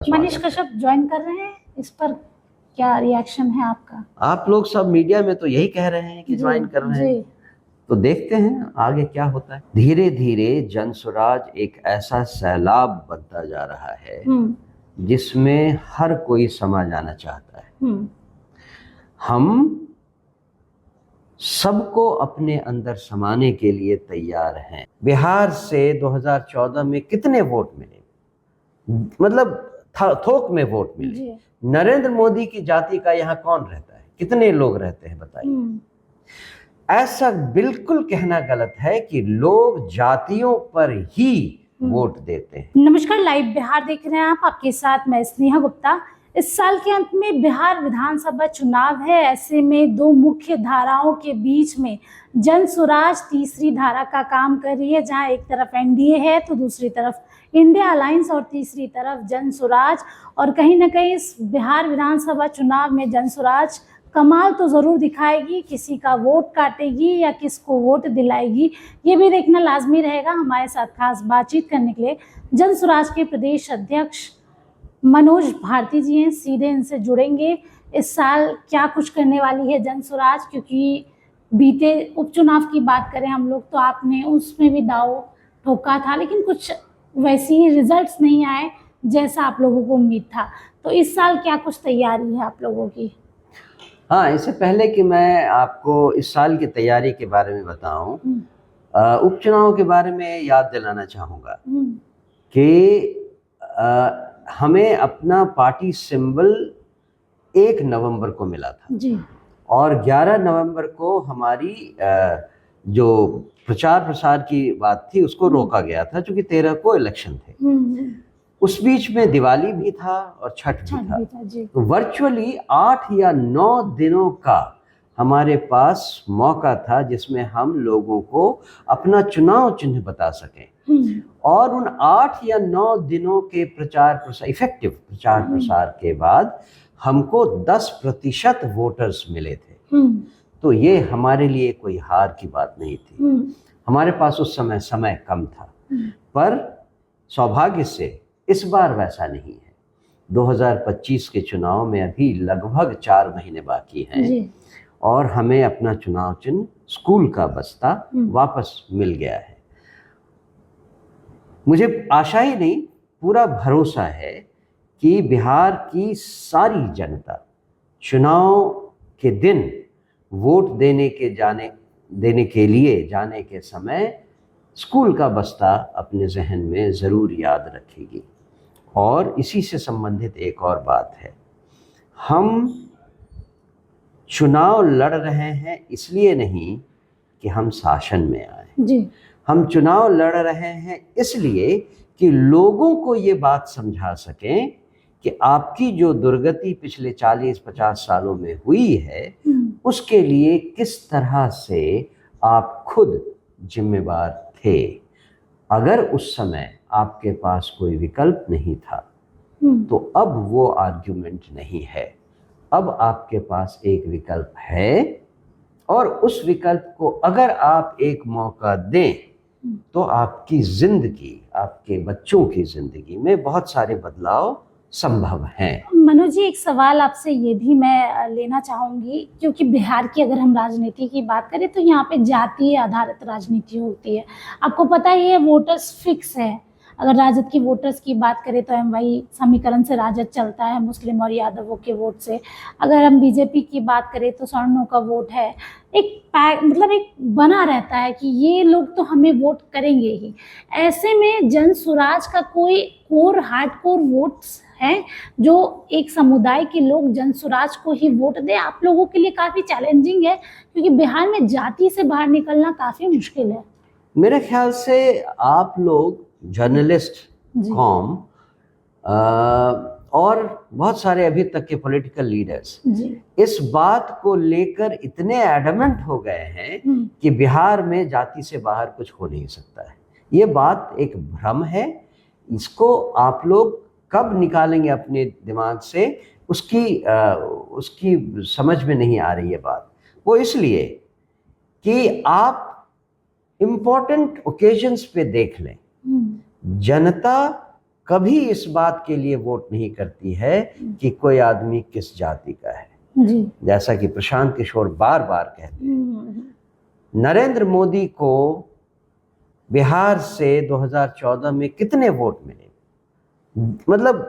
मनीष स्वागत है। कश्यप ज्वाइन कर रहे हैं, इस पर क्या रिएक्शन है आपका? आप लोग सब मीडिया में तो यही कह रहे हैं कि ज्वाइन कर रहे हैं, तो देखते हैं आगे क्या होता है। धीरे धीरे जनसुराज एक ऐसा सैलाब बनता जा रहा है जिसमें हर कोई समा जाना चाहता है। हम सबको अपने अंदर समाने के लिए तैयार हैं। बिहार से 2014 में कितने वोट मिले, मतलब थोक में वोट मिले। नरेंद्र मोदी की जाति का यहाँ कौन रहता है, कितने लोग रहते हैं बताइए। ऐसा बिल्कुल कहना गलत है कि लोग जातियों पर ही वोट देते हैं। नमस्कार, लाइव बिहार देख रहे हैं आप, आपके साथ मैं स्नेहा गुप्ता। इस साल के अंत में बिहार विधानसभा चुनाव है। ऐसे में दो मुख्य धाराओं के बीच में जनसुराज तीसरी धारा का काम कर रही है, जहां एक तरफ एनडीए है तो दूसरी तरफ इंडिया अलायंस और तीसरी तरफ जनसुराज। और कहीं ना कहीं इस बिहार विधानसभा चुनाव में जनसुराज कमाल तो ज़रूर दिखाएगी, किसी का वोट काटेगी या किसको वोट दिलाएगी, ये भी देखना लाजमी रहेगा। हमारे साथ खास बातचीत करने के लिए जनसुराज के प्रदेश अध्यक्ष मनोज भारती जी हैं, सीधे इनसे जुड़ेंगे। इस साल क्या कुछ करने वाली है जनसुराज, क्योंकि बीते उपचुनाव की बात करें हम लोग तो आपने उसमें भी दाव ठोका था, लेकिन कुछ वैसी ही रिजल्ट्स नहीं आए जैसा आप लोगों को उम्मीद था। तो इस साल क्या कुछ तैयारी है आप लोगों की? हाँ, इससे पहले कि मैं आपको इस साल की तैयारी के बारे में बताऊं, उपचुनाव के बारे में याद दिलाना चाहूँगा कि हमें अपना पार्टी सिंबल 1 नवंबर को मिला था जी। और 11 नवंबर को हमारी जो प्रचार प्रसार की बात थी उसको रोका गया था, क्योंकि 13 को इलेक्शन थे। उस बीच में दिवाली भी था और छठ भी था। तो वर्चुअली 8 या 9 दिनों का हमारे पास मौका था जिसमें हम लोगों को अपना चुनाव चिन्ह बता सकें। और उन 8 या 9 दिनों के इफेक्टिव प्रचार प्रसार के बाद हमको 10% वोटर्स मिले थे। तो ये हमारे लिए कोई हार की बात नहीं थी। हमारे पास उस समय कम था, पर सौभाग्य से इस बार वैसा नहीं है। 2025 के चुनाव में अभी लगभग 4 महीने बाकी हैं और हमें अपना चुनाव चिन्ह स्कूल का बस्ता वापस मिल गया है। मुझे आशा ही नहीं, पूरा भरोसा है कि बिहार की सारी जनता चुनाव के दिन वोट देने के लिए जाने के समय स्कूल का बस्ता अपने जहन में ज़रूर याद रखेगी। और इसी से संबंधित एक और बात है, हम चुनाव लड़ रहे हैं इसलिए नहीं कि हम शासन में आए जी। हम चुनाव लड़ रहे हैं इसलिए कि लोगों को ये बात समझा सकें कि आपकी जो दुर्गति पिछले 40-50 सालों में हुई है उसके लिए किस तरह से आप खुद जिम्मेवार थे। अगर उस समय आपके पास कोई विकल्प नहीं था तो अब वो आर्ग्यूमेंट नहीं है। अब आपके पास एक विकल्प है और उस विकल्प को अगर आप एक मौका दें तो आपकी जिंदगी, आपके बच्चों की जिंदगी में बहुत सारे बदलाव संभव हैं। मनोज जी, एक सवाल आपसे ये भी मैं लेना चाहूँगी, क्योंकि बिहार की अगर हम राजनीति की बात करें तो यहाँ पे जातीय आधारित राजनीति होती है। आपको पता है ये वोटर्स फिक्स है। अगर राजद की वोटर्स की बात करें तो वही समीकरण से राजद चलता है, मुस्लिम और यादवों के वोट से। अगर हम बीजेपी की बात करें तो सवर्णों का वोट है। मतलब एक बना रहता है कि ये लोग तो हमें वोट करेंगे ही। ऐसे में जनसुराज का कोई कोर हार्डकोर वोट्स हैं जो एक समुदाय के लोग जनसुराज को ही वोट दे? आप लोगों के लिए काफ़ी चैलेंजिंग है, क्योंकि बिहार में जाति से बाहर निकलना काफ़ी मुश्किल है। मेरे ख्याल से आप लोग जर्नलिस्ट कॉम और बहुत सारे अभी तक के पॉलिटिकल लीडर्स इस बात को लेकर इतने एडमेंट हो गए हैं कि बिहार में जाति से बाहर कुछ हो नहीं सकता है। ये बात एक भ्रम है। इसको आप लोग कब निकालेंगे अपने दिमाग से, उसकी समझ में नहीं आ रही है बात। वो इसलिए कि आप इम्पोर्टेंट ओकेजन्स पे देख लें, जनता कभी इस बात के लिए वोट नहीं करती है कि कोई आदमी किस जाति का है। जी। जैसा कि प्रशांत किशोर बार बार कहते हैं, नरेंद्र मोदी को बिहार से 2014 में कितने वोट मिले, मतलब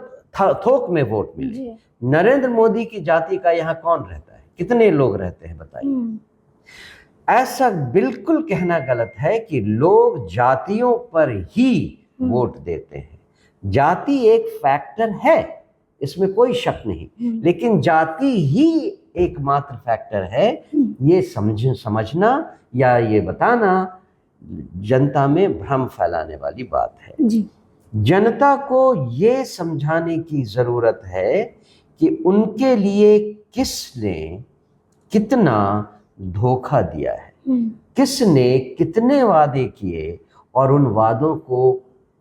थोक में वोट मिले। नरेंद्र मोदी की जाति का यहाँ कौन रहता है, कितने लोग रहते हैं बताइए। ऐसा बिल्कुल कहना गलत है कि लोग जातियों पर ही वोट देते हैं। जाति एक फैक्टर है, इसमें कोई शक नहीं, लेकिन जाति ही एकमात्र फैक्टर है, ये समझना या ये बताना जनता में भ्रम फैलाने वाली बात है। जी। जनता को ये समझाने की जरूरत है कि उनके लिए किसने कितना धोखा दिया है, किसने कितने वादे किए और उन वादों को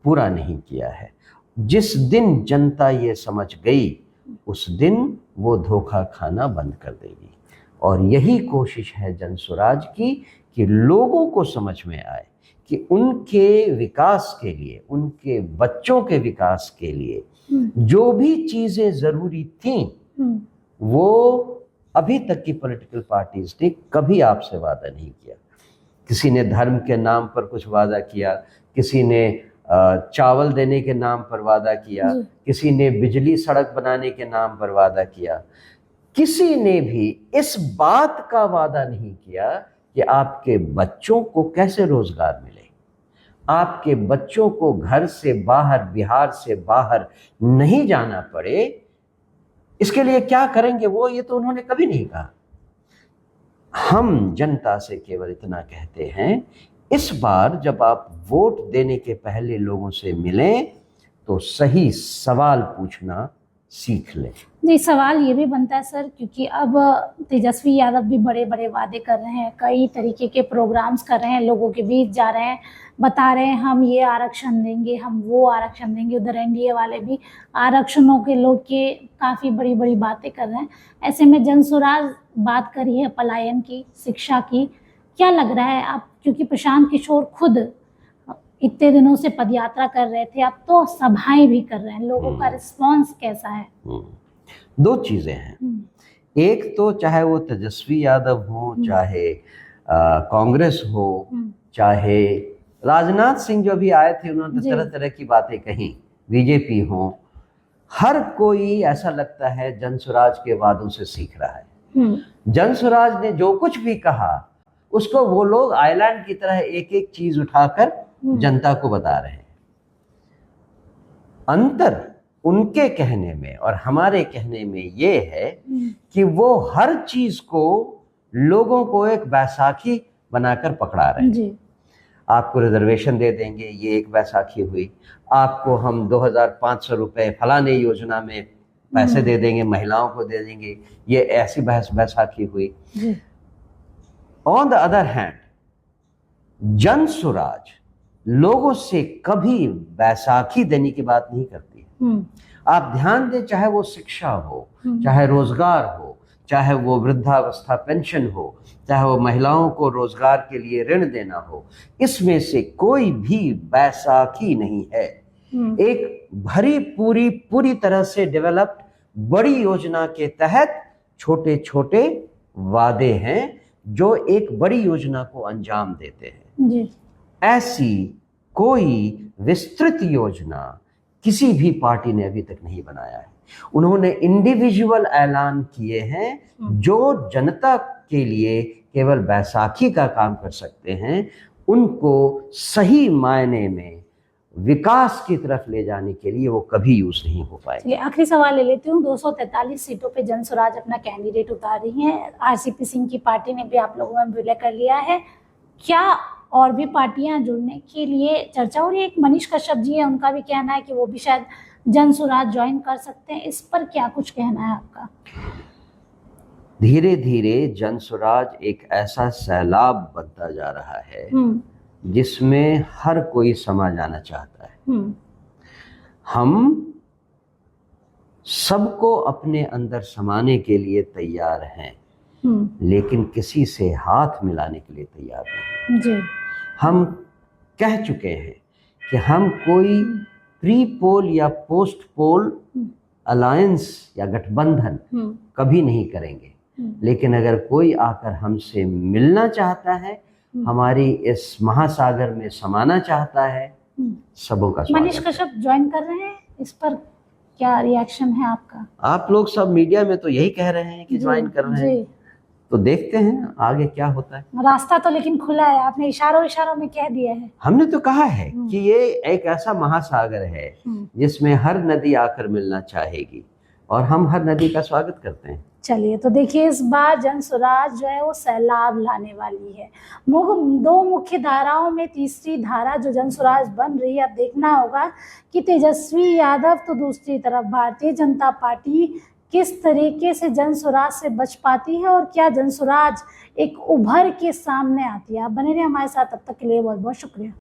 पूरा नहीं किया है। जिस दिन जनता ये समझ गई, उस दिन वो धोखा खाना बंद कर देगी। और यही कोशिश है जनसुराज की कि लोगों को समझ में आए कि उनके विकास के लिए, उनके बच्चों के विकास के लिए जो भी चीजें जरूरी थीं, वो अभी तक की पॉलिटिकल पार्टीज ने कभी आपसे वादा नहीं किया। किसी ने धर्म के नाम पर कुछ वादा किया, किसी ने चावल देने के नाम पर वादा किया, किसी ने बिजली सड़क बनाने के नाम पर वादा किया। किसी ने भी इस बात का वादा नहीं किया कि आपके बच्चों को कैसे रोजगार मिले, आपके बच्चों को घर से बाहर, बिहार से बाहर नहीं जाना पड़े। इसके लिए क्या करेंगे वो, ये तो उन्होंने कभी नहीं कहा। हम जनता से केवल इतना कहते हैं, इस बार जब आप वोट देने के पहले लोगों से मिलें तो सही सवाल पूछना सीख लें। जी, सवाल ये भी बनता है सर, क्योंकि अब तेजस्वी यादव भी बड़े बड़े वादे कर रहे हैं, कई तरीके के प्रोग्राम्स कर रहे हैं, लोगों के बीच जा रहे हैं, बता रहे हैं हम ये आरक्षण देंगे, हम वो आरक्षण देंगे। उधर एनडीए वाले भी आरक्षणों के लोग के काफ़ी बड़ी बड़ी बातें कर रहे हैं। ऐसे में जनसुराज बात करी है पलायन की, शिक्षा की, क्या लग रहा है आप, क्योंकि प्रशांत किशोर खुद इतने दिनों से पदयात्रा कर रहे थे, अब तो सभाएं भी कर रहे हैं, लोगों का रिस्पांस कैसा है? दो चीजें हैं। एक तो चाहे वो तेजस्वी यादव हो, चाहे कांग्रेस हो, चाहे राजनाथ सिंह जो भी आए थे, उन्होंने तरह तरह की बातें कही, बीजेपी हो, हर कोई ऐसा लगता है जनसुराज के वादों से सीख रहा है। जनसुराज ने जो कुछ भी कहा उसको वो लोग आइलैंड की तरह एक एक चीज उठाकर जनता को बता रहे हैं। अंतर उनके कहने में और हमारे कहने में ये है कि वो हर चीज को लोगों को एक बैसाखी बनाकर पकड़ा रहे हैं। आपको रिजर्वेशन दे देंगे, ये एक बैसाखी हुई। आपको हम 2500 रुपए फलाने योजना में पैसे दे देंगे, महिलाओं को दे देंगे, ये ऐसी बैसाखी हुई। On the other hand, Jan Suraaj लोगों से कभी बैसाखी देने की बात नहीं करती है। आप ध्यान दें, चाहे वो शिक्षा हो, चाहे रोजगार हो, चाहे वो वृद्धावस्था पेंशन हो, चाहे वो महिलाओं को रोजगार के लिए ऋण देना हो, इसमें से कोई भी बैसाखी नहीं है। एक भरी पूरी तरह से डेवलप्ड बड़ी योजना के तहत छोटे छोटे वादे हैं जो एक बड़ी योजना को अंजाम देते हैं। जी। ऐसी कोई विस्तृत योजना किसी भी पार्टी ने अभी तक नहीं बनाया है। उन्होंने इंडिविजुअल ऐलान किए हैं जो जनता के लिए केवल बैसाखी का काम कर सकते हैं, उनको सही मायने में विकास की तरफ ले जाने के लिए वो कभी यूज नहीं हो पाए। आखिरी सवाल ले लेती हूँ। 243 सीटों पे जनसुराज अपना कैंडिडेट उतार रही हैं। आरसीपी सिंह की पार्टी ने भी आप लोगों में विलय कर लिया है, क्या और भी पार्टियां जुड़ने के लिए चर्चा हो रही है? एक मनीष कश्यप जी है, उनका भी कहना है कि वो भी शायद जनसुराज ज्वाइन कर सकते हैं। इस पर क्या कुछ कहना है आपका? धीरे धीरे जनसुराज एक ऐसा सैलाब बनता जा रहा है जिसमें हर कोई समा जाना चाहता है। हम सबको अपने अंदर समाने के लिए तैयार हैं, लेकिन किसी से हाथ मिलाने के लिए तैयार नहीं। हम कह चुके हैं कि हम कोई प्री पोल या पोस्ट पोल अलायंस या गठबंधन कभी नहीं करेंगे। लेकिन अगर कोई आकर हमसे मिलना चाहता है, हमारी इस महासागर में समाना चाहता है, सबों का स्वागत मनीष कश्यप ज्वाइन कर रहे हैं, इस पर क्या रिएक्शन है आपका? आप लोग सब मीडिया में तो यही कह रहे हैं कि ज्वाइन कर रहे हैं, तो देखते हैं आगे क्या होता है। रास्ता तो लेकिन खुला है, आपने इशारों में कह दिया है। हमने तो कहा है कि ये एक ऐसा महासागर है जिसमें हर नदी आकर मिलना चाहेगी और हम हर नदी का स्वागत करते हैं। चलिए, तो देखिए इस बार जनसुराज जो है वो सैलाब लाने वाली है। दो मुख्य धाराओं में तीसरी धारा जो जनसुराज बन रही है, अब देखना होगा कि तेजस्वी यादव तो दूसरी तरफ भारतीय जनता पार्टी किस तरीके से जनसुराज से बच पाती है और क्या जनसुराज एक उभर के सामने आती है। आप बने रहिए हमारे साथ, तब तक के लिए बहुत बहुत शुक्रिया।